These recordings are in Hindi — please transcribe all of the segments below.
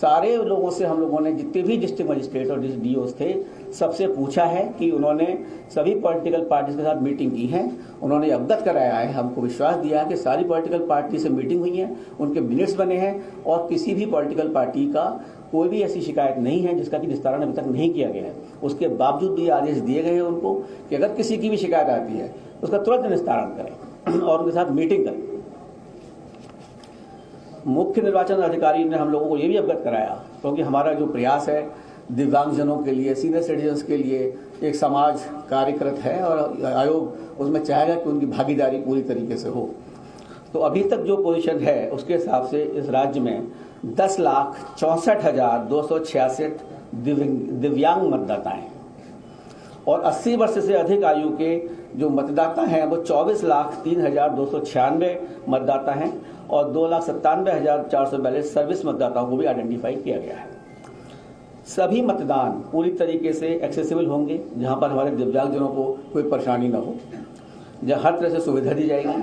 सारे लोगों से हम लोगों ने, जितने भी डिस्ट्रिक्ट मजिस्ट्रेट और डीओस थे, सबसे पूछा है कि उन्होंने सभी पॉलिटिकल पार्टीज के साथ मीटिंग की है, उन्होंने अवगत कराया है, हमको विश्वास दिया है कि सारी पॉलिटिकल पार्टी से मीटिंग हुई है, उनके मिनट्स बने हैं और किसी भी पॉलिटिकल पार्टी का कोई भी ऐसी शिकायत नहीं है जिसका कि निस्तारण अभी तक नहीं किया गया है। उसके बावजूद भी आदेश दिए गए हैं उनको कि अगर किसी की भी शिकायत आती है उसका तुरंत निस्तारण करें और उनके साथ मीटिंग करें। मुख्य निर्वाचन अधिकारी ने हम लोगों को ये भी अवगत कराया, क्योंकि हमारा जो प्रयास है दिव्यांगजनों के लिए, सीनियर सिटीजन्स के लिए एक समाज कार्यरत है और आयोग उसमें चाहेगा कि उनकी भागीदारी पूरी तरीके से हो। तो अभी तक जो पोजीशन है उसके हिसाब से इस राज्य में 10,64,266 दिव्यांग मतदाता हैं और 80 वर्ष से अधिक आयु के जो मतदाता हैं वो 24,03,296 मतदाता हैं और 2,97,442 सर्विस मतदाताओं को भी आइडेंटिफाई किया गया है। सभी मतदान पूरी तरीके से एक्सेसिबल होंगे, जहां पर हमारे दिव्यांगजनों को कोई परेशानी न हो, जहां हर तरह से सुविधा दी जाएगी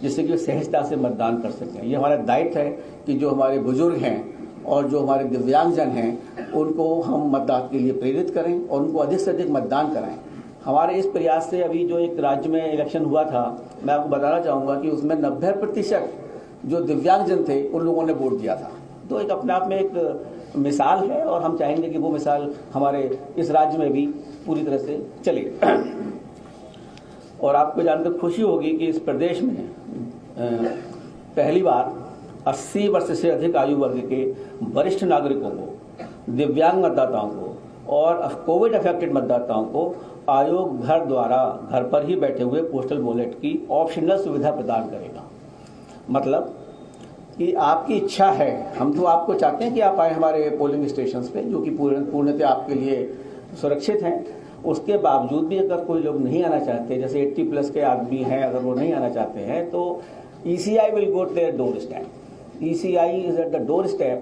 जिससे कि वे सहजता से मतदान कर सकें। ये हमारा दायित्व है कि जो हमारे बुजुर्ग हैं और जो हमारे दिव्यांगजन हैं उनको हम मतदान के लिए प्रेरित करें और उनको अधिक से अधिक मतदान कराएं। हमारे इस प्रयास से अभी जो एक राज्य में इलेक्शन हुआ था, मैं आपको बताना चाहूँगा कि उसमें 90% जो दिव्यांगजन थे उन लोगों ने वोट दिया था। तो एक अपने आप में एक मिसाल है और हम चाहेंगे कि वो मिसाल हमारे इस राज्य में भी पूरी तरह से चले। और आपको जानकर खुशी होगी कि इस प्रदेश में पहली बार 80 वर्ष से अधिक आयु वर्ग के वरिष्ठ नागरिकों को, दिव्यांग मतदाताओं को और कोविड अफेक्टेड मतदाताओं को आयोग घर द्वारा घर पर ही बैठे हुए पोस्टल बैलेट की ऑप्शनल सुविधा प्रदान करेगा। मतलब कि आपकी इच्छा है, हम तो आपको चाहते हैं कि आप आए हमारे पोलिंग स्टेशंस पे, जो कि पूर्णतः आपके लिए सुरक्षित हैं। उसके बावजूद भी अगर कोई लोग नहीं आना चाहते, जैसे 80+ के आदमी हैं, अगर वो नहीं आना चाहते हैं तो ECI will go to their doorstep. ECI is at the doorstep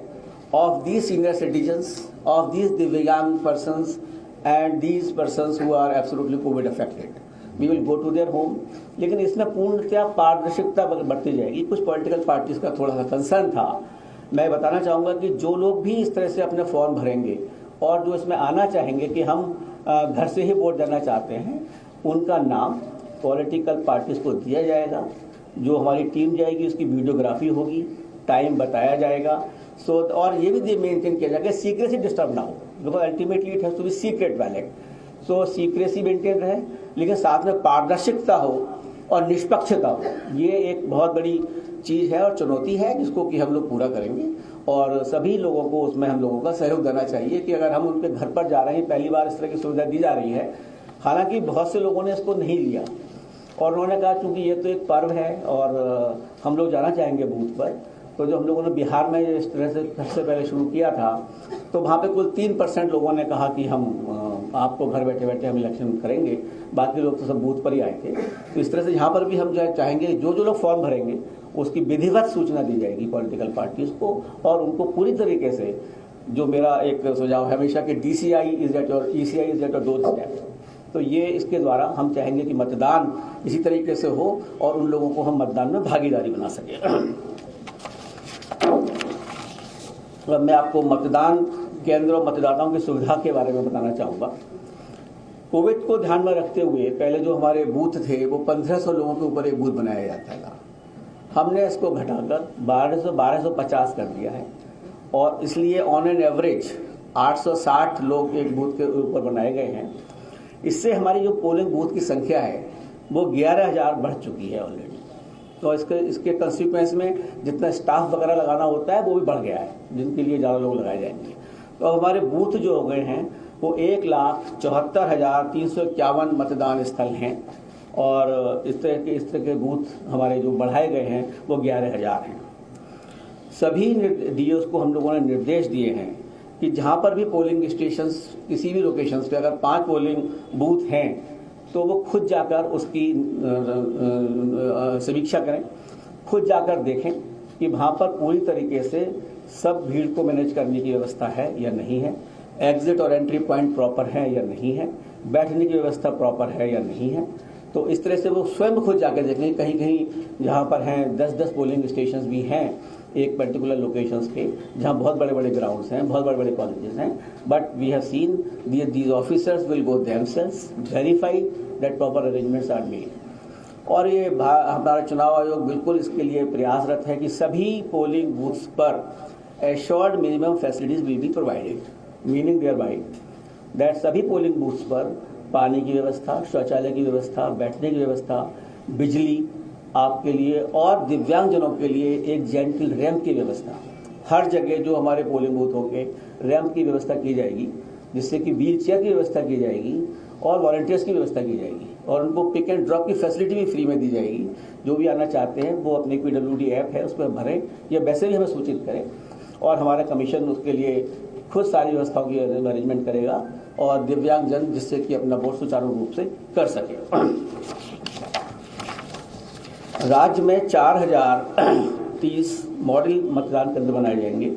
of these senior citizens, of these divyang persons and these persons who are absolutely COVID affected. We will go to their home. लेकिन इसमें पूर्णतः पारदर्शिता बढ़ती जाएगी। कुछ पॉलिटिकल पार्टीज का थोड़ा सा कंसर्न था। मैं बताना चाहूँगा कि जो लोग भी इस तरह से अपने फॉर्म भरेंगे और जो इसमें आना चाहेंगे कि हम घर से ही वोट देना चाहते हैं, उनका नाम पॉलिटिकल पार्टीज को दिया जाएगा। जो हमारी टीम जाएगी उसकी वीडियोग्राफी होगी, टाइम बताया जाएगा। और ये भी मेंटेन किया जाएगा सीक्रेसी डिस्टर्ब ना हो, because ultimately it has to be secret ballot. So secrecy maintain रहे, लेकिन साथ में पारदर्शिता हो और निष्पक्षता हो। ये एक बहुत बड़ी चीज है और चुनौती है जिसको कि हम लोग पूरा करेंगे और सभी लोगों को उसमें हम लोगों का सहयोग देना चाहिए कि अगर हम उनके घर पर जा रहे हैं, पहली बार इस तरह की सुविधा दी जा रही है। हालांकि बहुत से लोगों ने इसको नहीं लिया और उन्होंने कहा क्योंकि ये तो एक पर्व है और हम लोग जाना चाहेंगे बूथ पर। तो जो हम लोगों ने बिहार में इस तरह से सबसे पहले शुरू किया था, तो वहाँ पे कुल 3% लोगों ने कहा कि हम आपको घर बैठे बैठे हम इलेक्शन करेंगे, बाकी लोग तो सब बूथ पर ही आए थे। तो इस तरह से यहाँ पर भी हम जो चाहेंगे जो लोग फॉर्म भरेंगे उसकी विधिवत सूचना दी जाएगी पॉलिटिकल पार्टीज को और उनको पूरी तरीके से, जो मेरा एक सुझाव है हमेशा कि ECI is at your doorstep. तो ये इसके द्वारा हम चाहेंगे कि मतदान इसी तरीके से हो और उन लोगों को हम मतदान में भागीदारी बना सके। अब मैं आपको मतदान केंद्र और मतदाताओं की सुविधा के बारे में बताना चाहूँगा। कोविड को ध्यान में रखते हुए पहले जो हमारे बूथ थे वो 1500 लोगों के ऊपर एक बूथ बनाया जाता था। हमने इसको घटाकर 1250 कर दिया है और इसलिए ऑन एन एवरेज 860 लोग एक बूथ के ऊपर बनाए गए हैं। इससे हमारी जो पोलिंग बूथ की संख्या है वो 11,000 बढ़ चुकी है ऑलरेडी। तो इसके कंसिक्वेंस में जितना स्टाफ वगैरह लगाना होता है वो भी बढ़ गया है, जिनके लिए ज़्यादा लोग लगाए जाएंगे। तो हमारे बूथ जो हो गए हैं वो 1,74,351 मतदान स्थल हैं और इस तरह के बूथ हमारे जो बढ़ाए गए हैं वो 11,000 हैं। सभी डीओस को हम लोगों ने निर्देश दिए हैं कि जहाँ पर भी पोलिंग स्टेशंस किसी भी लोकेशंस पे अगर 5 पोलिंग बूथ हैं तो वो खुद जाकर उसकी समीक्षा करें, खुद जाकर देखें कि वहाँ पर पूरी तरीके से सब भीड़ को मैनेज करने की व्यवस्था है या नहीं है, एग्जिट और एंट्री पॉइंट प्रॉपर है या नहीं है, बैठने की व्यवस्था प्रॉपर है या नहीं है। तो इस तरह से वो स्वयं खुद जाकर देखें। कहीं कहीं जहाँ पर हैं 10-10 पोलिंग स्टेशन भी हैं एक पर्टिकुलर लोकेशंस के, जहां बहुत बड़े बड़े ग्राउंड्स हैं, बहुत बड़े बड़े कॉलेजेस हैं, but we have seen these officers will go themselves, verify that proper arrangements are made. और ये हमारा चुनाव आयोग बिल्कुल इसके लिए प्रयासरत है कि सभी पोलिंग बूथ्स पर assured minimum facilities will be provided, meaning there by that सभी पोलिंग बूथ्स पर पानी की व्यवस्था, शौचालय की व्यवस्था, बैठने की व्यवस्था, बिजली आपके लिए और दिव्यांगजनों के लिए एक जेंटल रैंप की व्यवस्था, हर जगह जो हमारे पोलिंग बूथ होंगे रैंप की व्यवस्था की जाएगी, जिससे कि व्हील चेयर की व्यवस्था की जाएगी और वॉलंटियर्स की व्यवस्था की जाएगी और उनको पिक एंड ड्रॉप की फैसिलिटी भी फ्री में दी जाएगी। जो भी आना चाहते हैं वो अपनी PWD ऐप है उस पर भरें या वैसे भी हमें सूचित करें और हमारा कमीशन उसके लिए खुद सारी व्यवस्थाओं की अरेंजमेंट करेगा और दिव्यांगजन जिससे कि अपना वोट सुचारू रूप से कर सके। राज्य में 4030 मॉडल मतदान केंद्र बनाए जाएंगे,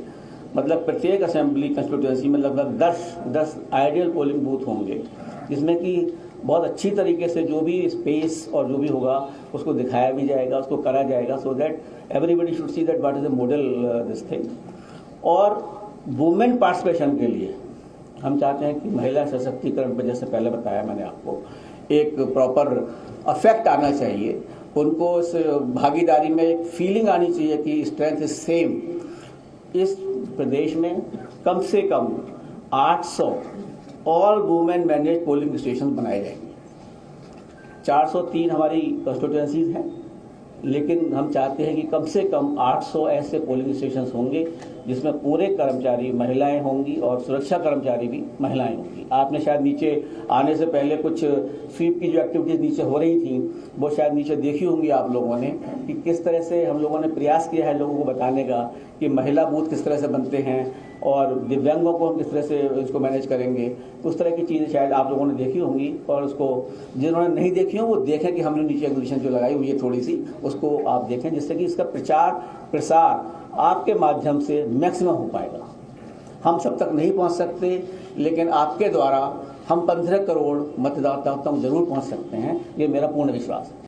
मतलब प्रत्येक असेंबली कंस्टिट्यूएंसी में लगभग 10 आइडियल पोलिंग बूथ होंगे, जिसमें कि बहुत अच्छी तरीके से जो भी स्पेस और जो भी होगा उसको दिखाया भी जाएगा, उसको करा जाएगा, so that everybody should see that what is the model this thing. और वुमेन पार्टिसिपेशन के लिए हम चाहते हैं कि महिला सशक्तिकरण पर, जैसे पहले बताया मैंने आपको, एक प्रॉपर अफेक्ट आना चाहिए, उनको इस भागीदारी में एक फीलिंग आनी चाहिए कि स्ट्रेंथ इज सेम। इस प्रदेश में कम से कम 800 all women manage polling station बनाए जाएंगे। 403 हमारी कंस्टिट्यूएंसीज हैं, लेकिन हम चाहते हैं कि कम से कम 800 ऐसे पोलिंग स्टेशन होंगे जिसमें पूरे कर्मचारी महिलाएं होंगी और सुरक्षा कर्मचारी भी महिलाएं होंगी। आपने शायद नीचे आने से पहले कुछ स्वीप की जो एक्टिविटीज नीचे हो रही थी वो शायद नीचे देखी होंगी आप लोगों ने कि किस तरह से हम लोगों ने प्रयास किया है लोगों को बताने का कि महिला बूथ किस तरह से बनते हैं और दिव्यांगों को हम किस तरह से इसको मैनेज करेंगे। तो उस तरह की चीज़ें शायद आप लोगों ने देखी होंगी और उसको जिन्होंने नहीं देखी हो वो देखें कि हमने नीचे एग्जीबिशन जो लगाई हुई है थोड़ी सी, उसको आप देखें, जिससे कि इसका प्रचार प्रसार आपके माध्यम से मैक्सिमम हो पाएगा। हम सब तक नहीं पहुंच सकते, लेकिन आपके द्वारा हम 15 करोड़ मतदाताओं तक जरूर पहुंच सकते हैं, ये मेरा पूर्ण विश्वास है।